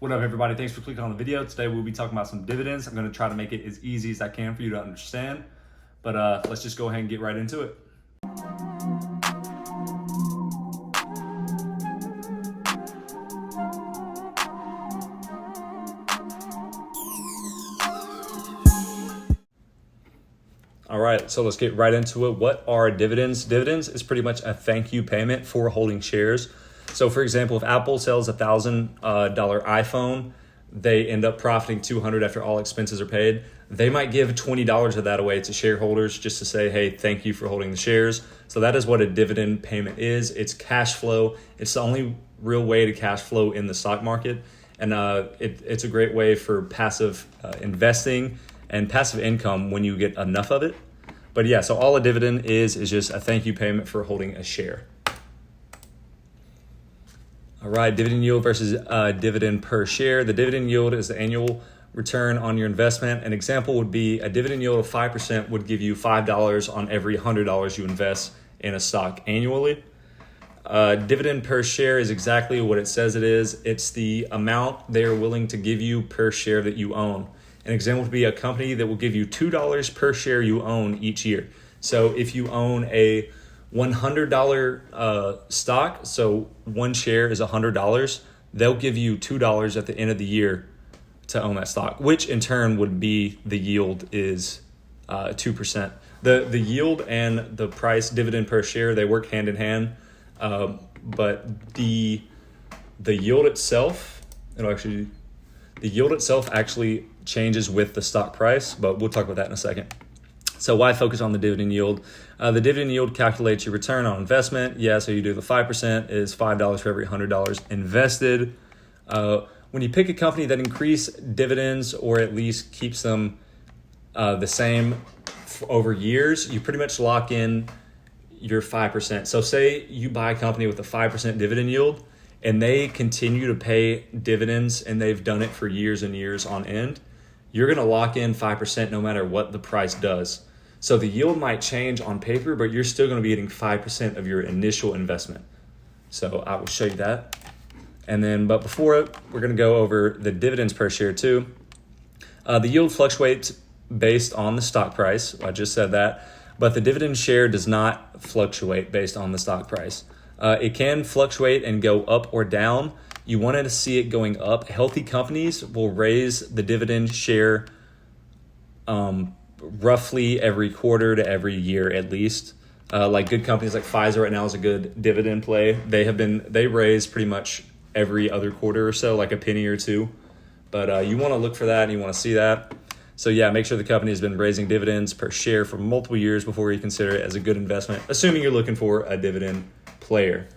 What up, everybody? Thanks for clicking on the video. Today we'll be talking about some dividends. I'm going to try to make it as easy as I can for you to understand. But let's just go ahead and get right into it. All right, so let's get right into it. What are dividends? Dividends is pretty much a thank you payment for holding shares. So for example, if Apple sells a $1,000 iPhone, they end up profiting $200 after all expenses are paid. They might give $20 of that away to shareholders just to say, hey, thank you for holding the shares. So that is what a dividend payment is. It's cash flow. It's the only real way to cash flow in the stock market. And it's a great way for passive investing and passive income when you get enough of it. But yeah, so all a dividend is just a thank you payment for holding a share. All right, dividend yield versus dividend per share. The dividend yield is the annual return on your investment. An example would be a dividend yield of 5% would give you $5 on every $100 you invest in a stock annually. Dividend per share is exactly what it says it is. It's the amount they are willing to give you per share that you own. An example would be a company that will give you $2 per share you own each year. So if you own a $100 stock, so one share is $100, they'll give you $2 at the end of the year to own that stock, which in turn would be the yield is 2%. The yield and the price dividend per share, they work hand in hand, but the yield itself, the yield itself actually changes with the stock price, but we'll talk about that in a second. So why focus on the dividend yield? The dividend yield calculates your return on investment. Yeah, so you do the 5% is $5 for every $100 invested. When you pick a company that increase dividends or at least keeps them the same over years, you pretty much lock in your 5%. So say you buy a company with a 5% dividend yield and they continue to pay dividends and they've done it for years and years on end, you're going to lock in 5% no matter what the price does. So the yield might change on paper, but you're still going to be getting 5% of your initial investment. So I will show you that. But before it, we're going to go over the dividends per share too. The yield fluctuates based on the stock price. I just said that. But the dividend share does not fluctuate based on the stock price. It can fluctuate and go up or down. You wanted to see it going up. Healthy companies will raise the dividend share roughly every quarter to every year at least. Like good companies like Pfizer right now is a good dividend play. They raise pretty much every other quarter or so, like a penny or two. But you want to look for that and you want to see that. So yeah, make sure the company has been raising dividends per share for multiple years before you consider it as a good investment, assuming you're looking for a dividend player.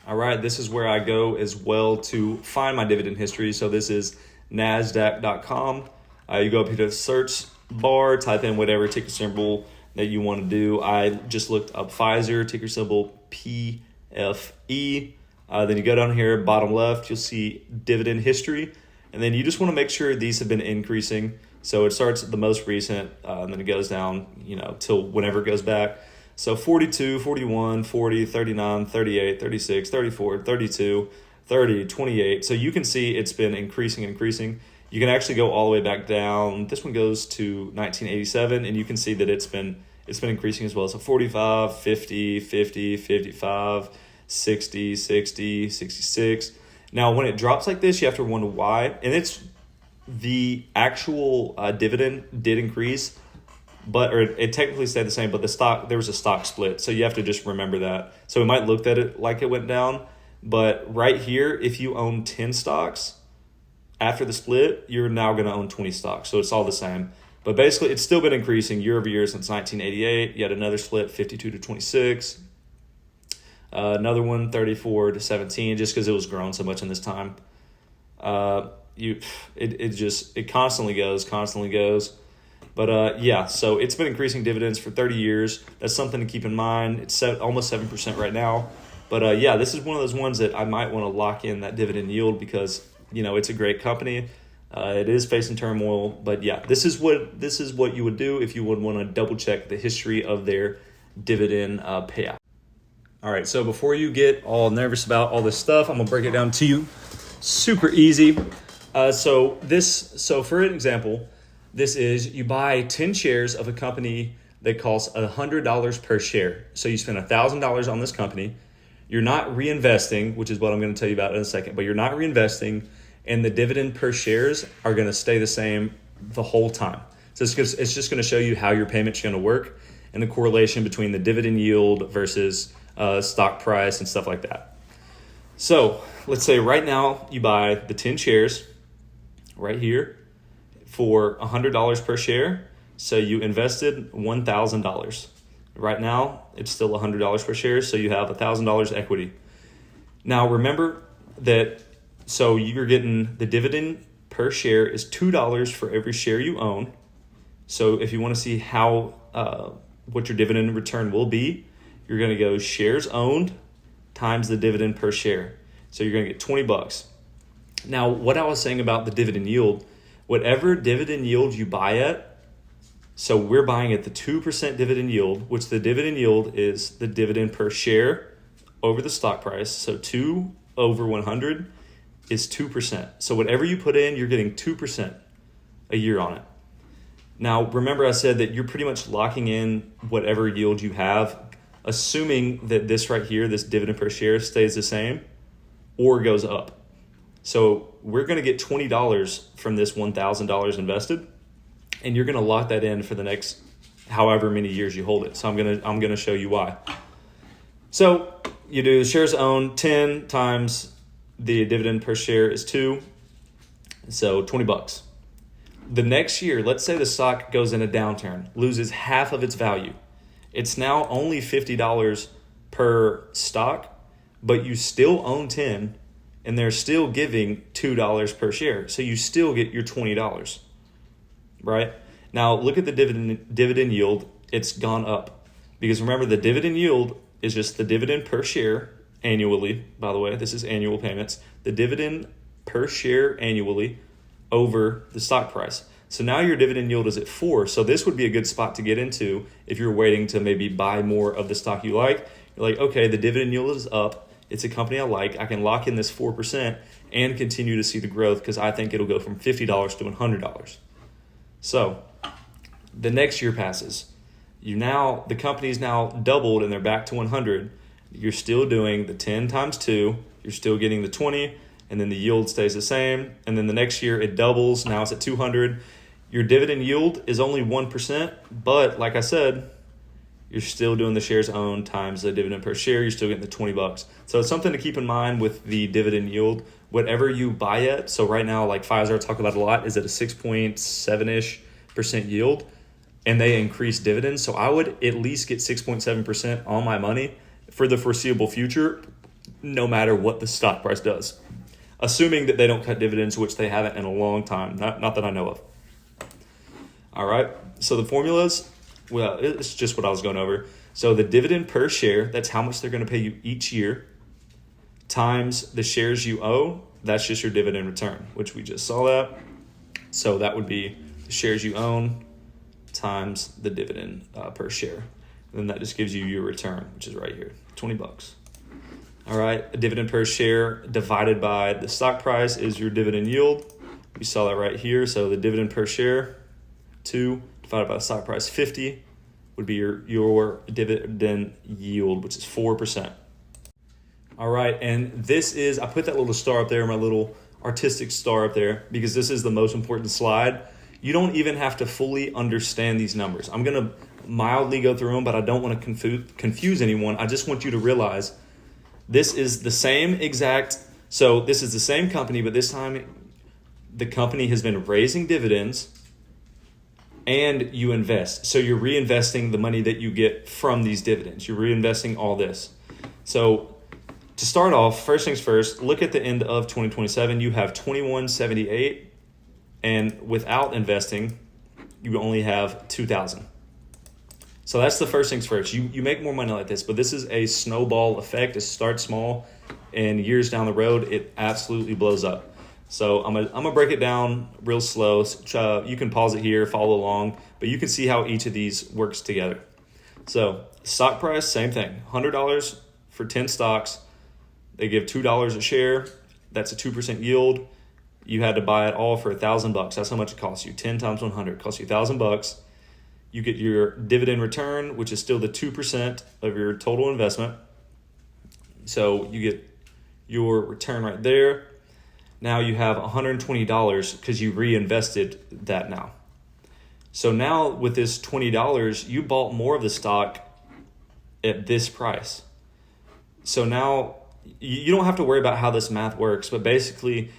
All right, this is where I go as well to find my dividend history. So this is NASDAQ.com. You go up here to the search bar, type in whatever ticker symbol that you want to do. I just looked up Pfizer, ticker symbol PFE. Then you go down here, bottom left, you'll see dividend history. And then you just want to make sure these have been increasing. So it starts at the most recent, and then it goes down, till whenever it goes back. So 42, 41, 40, 39, 38, 36, 34, 32, 30, 28. So you can see it's been increasing. You can actually go all the way back down. This one goes to 1987, and you can see that it's been increasing as well. So 45, 50, 50, 55, 60, 60, 66. Now, when it drops like this, you have to wonder why. And it's the actual dividend did increase, or it technically stayed the same, but there was a stock split. So you have to just remember that. So we might look at it like it went down, but right here, if you own 10 stocks after the split, you're now going to own 20 stocks. So it's all the same. But basically, it's still been increasing year over year since 1988. You had another split, 52 to 26. Another one, 34 to 17, just because it was growing so much in this time. It constantly goes. But yeah, so it's been increasing dividends for 30 years. That's something to keep in mind. It's almost 7% right now. But yeah, this is one of those ones that I might want to lock in that dividend yield because, it's a great company. It is facing turmoil. But yeah, this is what you would do if you would want to double check the history of their dividend payout. All right, so before you get all nervous about all this stuff, I'm going to break it down to you super easy. So for an example, this is you buy 10 shares of a company that costs $100 per share. So you spend $1,000 on this company. You're not reinvesting, which is what I'm going to tell you about in a second, but you're not reinvesting, and the dividend per shares are going to stay the same the whole time. So it's just going to show you how your payment's going to work and the correlation between the dividend yield versus stock price and stuff like that. So let's say right now you buy the 10 shares right here for $100 per share. So you invested $1,000. Right now, it's still $100 per share, so you have $1,000 equity. Now remember that, so you're getting the dividend per share is $2 for every share you own. So if you want to see how what your dividend return will be, you're going to go shares owned times the dividend per share. So you're going to get $20. Now, what I was saying about the dividend yield, whatever dividend yield you buy at, so we're buying at the 2% dividend yield, which the dividend yield is the dividend per share over the stock price. So 2 over 100 is 2%. So whatever you put in, you're getting 2% a year on it. Now, remember I said that you're pretty much locking in whatever yield you have, assuming that this right here, this dividend per share, stays the same or goes up. So we're going to get $20 from this $1,000 invested, and you're going to lock that in for the next however many years you hold it. So I'm going to show you why. So you do shares owned 10 times the dividend per share is 2, so $20. The next year, let's say the stock goes in a downturn, loses half of its value. It's now only $50 per stock, but you still own 10, and they're still giving $2 per share. So you still get your $20, right? Now look at the dividend yield. It's gone up because remember the dividend yield is just the dividend per share annually. By the way, this is annual payments. The dividend per share annually over the stock price. So now your dividend yield is at 4. So this would be a good spot to get into if you're waiting to maybe buy more of the stock you like. You're like, okay, the dividend yield is up. It's a company I like. I can lock in this 4% and continue to see the growth because I think it'll go from $50 to $100. So the next year passes. The company's now doubled and they're back to 100. You're still doing the 10 times 2. You're still getting the 20, and then the yield stays the same. And then the next year it doubles. Now it's at 200. Your dividend yield is only 1%, but like I said, you're still doing the shares owned times the dividend per share. You're still getting the $20. So it's something to keep in mind with the dividend yield. Whatever you buy at, so right now, like Pfizer, I talk about a lot, is at a 6.7-ish% yield, and they increase dividends. So I would at least get 6.7% on my money for the foreseeable future, no matter what the stock price does, assuming that they don't cut dividends, which they haven't in a long time, not that I know of. All right, so the formulas, well, it's just what I was going over. So the dividend per share, that's how much they're going to pay you each year, times the shares you owe, that's just your dividend return, which we just saw that. So that would be the shares you own times the dividend per share. And then that just gives you your return, which is right here, $20. All right, a dividend per share divided by the stock price is your dividend yield. We saw that right here. So the dividend per share, 2 divided by the stock price, 50, would be your dividend yield, which is 4%. All right, and this is, I put that little star up there, my little artistic star up there, because this is the most important slide. You don't even have to fully understand these numbers. I'm going to mildly go through them, but I don't want to confuse anyone. I just want you to realize this is the same exact, so this is the same company, but this time the company has been raising dividends and you invest. So you're reinvesting the money that you get from these dividends. You're reinvesting all this. So to start off, first things first, look at the end of 2027. You have $21.78, and without investing, you only have $2,000. So that's the first things first. You make more money like this, but this is a snowball effect. It starts small, and years down the road, it absolutely blows up. So I'm gonna break it down real slow. You can pause it here, follow along, but you can see how each of these works together. So stock price, same thing, $100 for 10 stocks. They give $2 a share. That's a 2% yield. You had to buy it all for $1,000. That's how much it costs you. 10 times 100 costs you $1,000. You get your dividend return, which is still the 2% of your total investment. So you get your return right there. Now you have $120 because you reinvested that now. So now with this $20, you bought more of the stock at this price. So now you don't have to worry about how this math works, but basically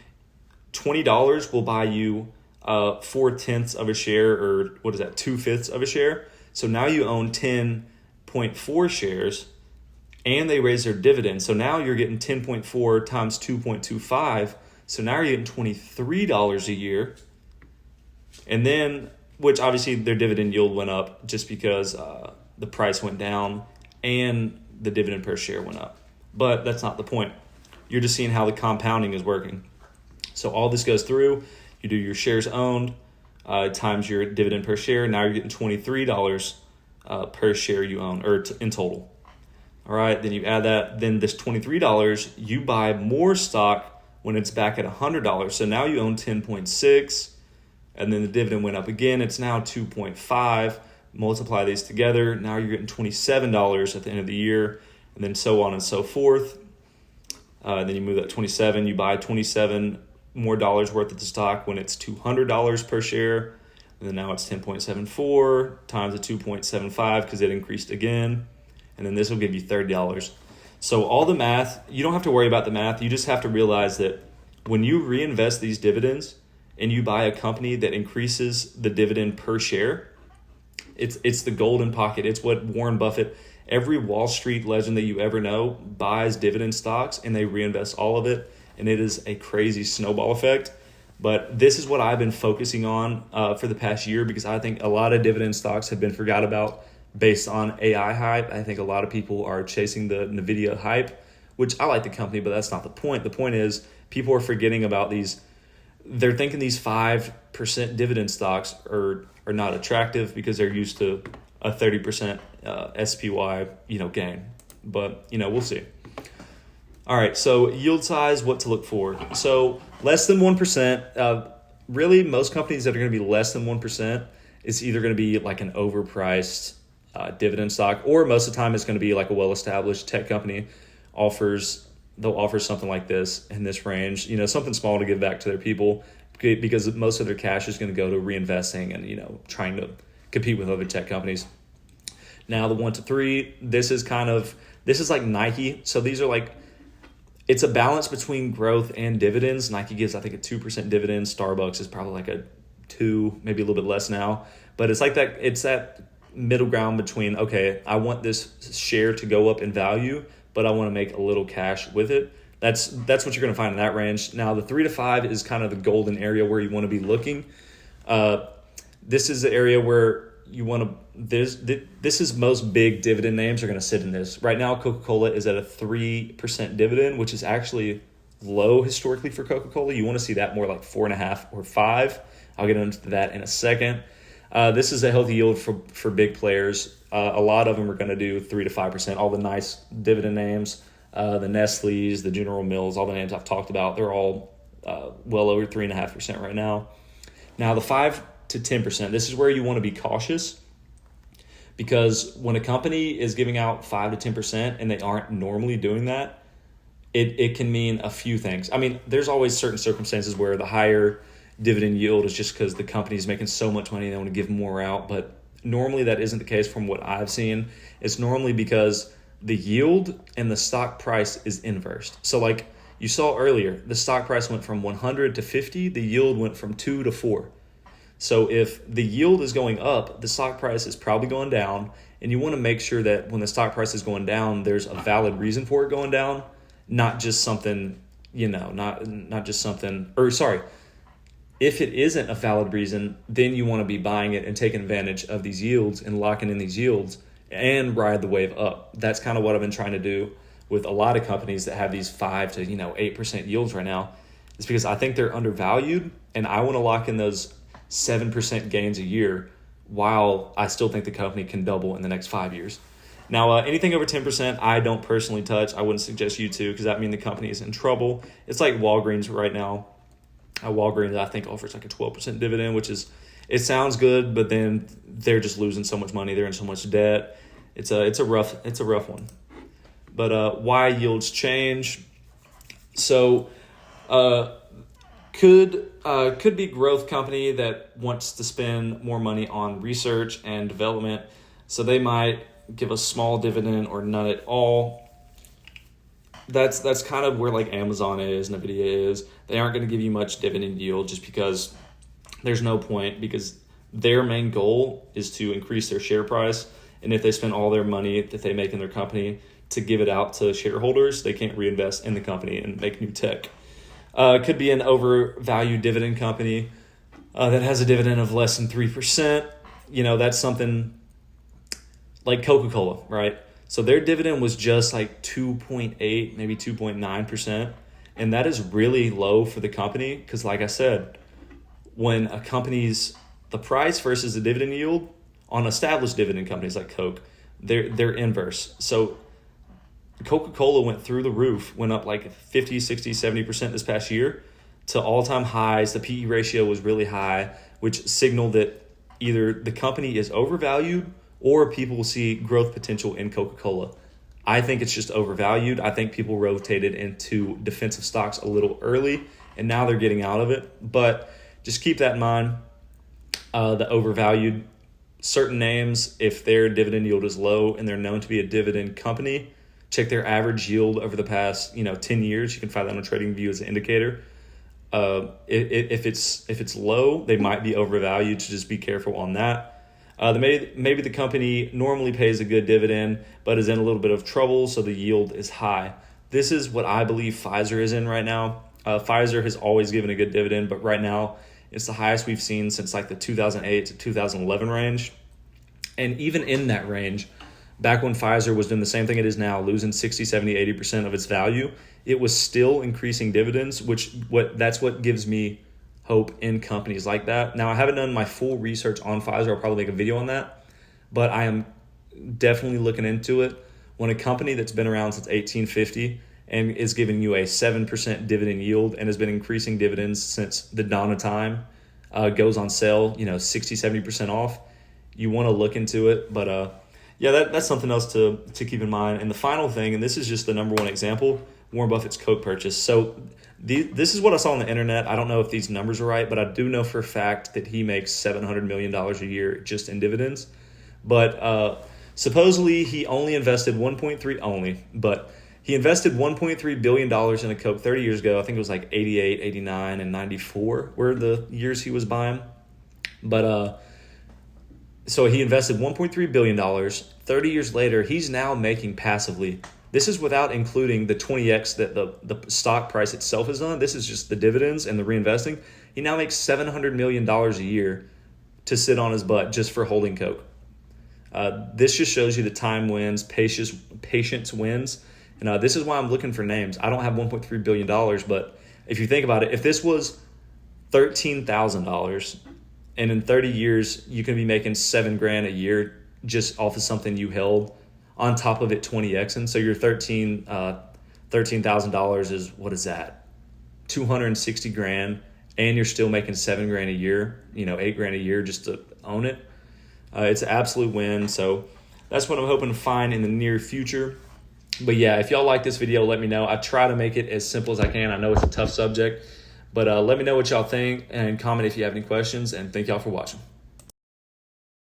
$20 will buy you 4/10 of a share, or what is that, 2/5 of a share. So now you own 10.4 shares, and they raise their dividend. So now you're getting 10.4 times 2.25. So now you're getting $23 a year. And then, which obviously their dividend yield went up just because the price went down and the dividend per share went up. But that's not the point. You're just seeing how the compounding is working. So all this goes through, you do your shares owned times your dividend per share. Now you're getting $23 per share you own, or in total. All right, then you add that. Then this $23, you buy more stock when it's back at $100. So now you own 10.6, and then the dividend went up again. It's now 2.5. Multiply these together. Now you're getting $27 at the end of the year, and then so on and so forth. Then you move that 27. You buy 27 more dollars worth of the stock when it's $200 per share. And then now it's 10.74 times the 2.75 because it increased again. And then this will give you $30. So all the math, you don't have to worry about the math. You just have to realize that when you reinvest these dividends and you buy a company that increases the dividend per share, it's the golden pocket. It's what Warren Buffett, every Wall Street legend that you ever know, buys dividend stocks and they reinvest all of it. And it is a crazy snowball effect. But this is what I've been focusing on for the past year, because I think a lot of dividend stocks have been forgot about based on AI hype. I think a lot of people are chasing the NVIDIA hype, which I like the company, but that's not the point. The point is people are forgetting about these. They're thinking these 5% dividend stocks are not attractive because they're used to a 30% SPY, gain. But, we'll see. All right, so yield size, what to look for. So less than 1%, really most companies that are going to be less than 1% is either going to be like an overpriced dividend stock, or most of the time it's going to be like a well-established tech company they'll offer something like this in this range, something small to give back to their people, because most of their cash is going to go to reinvesting and, trying to compete with other tech companies. Now the 1 to 3, this is like Nike. So these are like, it's a balance between growth and dividends. Nike gives, I think, a 2% dividend. Starbucks is probably like a 2, maybe a little bit less now. But it's like that. It's that middle ground between, okay, I want this share to go up in value, but I want to make a little cash with it. That's what you're going to find in that range. Now, the 3 to 5 is kind of the golden area where you want to be looking. This is the area where you want to. This is most big dividend names are going to sit in this. Right now, Coca-Cola is at a 3% dividend, which is actually low historically for Coca-Cola. You want to see that more like 4.5 or 5. I'll get into that in a second. This is a healthy yield for big players. A lot of them are going to do 3 to 5%. All the nice dividend names, the Nestle's, the General Mills, all the names I've talked about, they're all well over 3.5% right now. Now the 5 to 10%, this is where you want to be cautious, because when a company is giving out 5 to 10% and they aren't normally doing that, it can mean a few things. I mean, there's always certain circumstances where the higher dividend yield is just because the company is making so much money they want to give more out, but normally that isn't the case from what I've seen. It's normally because the yield and the stock price is inversed. So like you saw earlier, the stock price went from 100 to 50, the yield went from 2 to 4. So if the yield is going up, the stock price is probably going down, and you want to make sure that when the stock price is going down, there's a valid reason for it going down, not just something, not just something, or sorry, if it isn't a valid reason, then you want to be buying it and taking advantage of these yields and locking in these yields and ride the wave up. That's kind of what I've been trying to do with a lot of companies that have these 5 to 8% yields right now. It's because I think they're undervalued, and I want to lock in those 7% gains a year while I still think the company can double in the next 5 years. Now, anything over 10%, I don't personally touch. I wouldn't suggest you to, because that means the company is in trouble. It's like Walgreens right now. Walgreens, I think, offers like a 12% dividend, which is, it sounds good, but then they're just losing so much money. They're in so much debt. It's a rough one. But why yields change? So could be growth company that wants to spend more money on research and development. So they might give a small dividend or none at all. That's kind of where like Amazon is, Nvidia is. They aren't going to give you much dividend yield just because there's no point, because their main goal is to increase their share price. And if they spend all their money that they make in their company to give it out to shareholders, they can't reinvest in the company and make new tech. Could be an overvalued dividend company that has a dividend of less than 3%. That's something like Coca-Cola, right? So their dividend was just like 2.8, maybe 2.9%. And that is really low for the company because, like I said, when a company's the price versus the dividend yield on established dividend companies like Coke, they're inverse. So Coca-Cola went through the roof, went up like 50, 60, 70% this past year to all-time highs. The PE ratio was really high, which signaled that either the company is overvalued or people will see growth potential in Coca-Cola. I think it's just overvalued. I think people rotated into defensive stocks a little early, and now they're getting out of it. But just keep that in mind, the overvalued certain names, if their dividend yield is low and they're known to be a dividend company, check their average yield over the past 10 years. You can find that on TradingView as an indicator. If it's low, they might be overvalued, so just be careful on that. Maybe the company normally pays a good dividend, but is in a little bit of trouble, so the yield is high. This is what I believe Pfizer is in right now. Pfizer has always given a good dividend, but right now it's the highest we've seen since like the 2008 to 2011 range. And even in that range, back when Pfizer was doing the same thing it is now, losing 60, 70, 80% of its value, it was still increasing dividends, that's what gives me hope in companies like that. Now, I haven't done my full research on Pfizer. I'll probably make a video on that, but I am definitely looking into it. When a company that's been around since 1850 and is giving you a 7% dividend yield and has been increasing dividends since the dawn of time, goes on sale, 60, 70% off, you want to look into it. But that's something else to keep in mind. And the final thing, and this is just the number one example, Warren Buffett's Coke purchase. So this is what I saw on the internet. I don't know if these numbers are right, but I do know for a fact that he makes $700 million a year just in dividends. But supposedly he only invested he invested $1.3 billion in a Coke 30 years ago. I think it was like 88, 89, and 94 were the years he was buying. But so he invested $1.3 billion. 30 years later, he's now making passively. This is without including the 20x that the stock price itself has done. This is just the dividends and the reinvesting. He now makes $700 million a year to sit on his butt just for holding Coke. This just shows you that time wins, patience wins. And this is why I'm looking for names. I don't have $1.3 billion, but if you think about it, if this was $13,000 and in 30 years you can be making $7,000 a year just off of something you held, on top of it 20x, and so your $13,000 is, what is that, $260,000, and you're still making $7,000 a year, $8,000 a year just to own it. It's an absolute win. So that's what I'm hoping to find in the near future. But yeah, if y'all like this video, let me know. I try to make it as simple as I can. I know it's a tough subject, but let me know what y'all think and comment if you have any questions, and thank y'all for watching.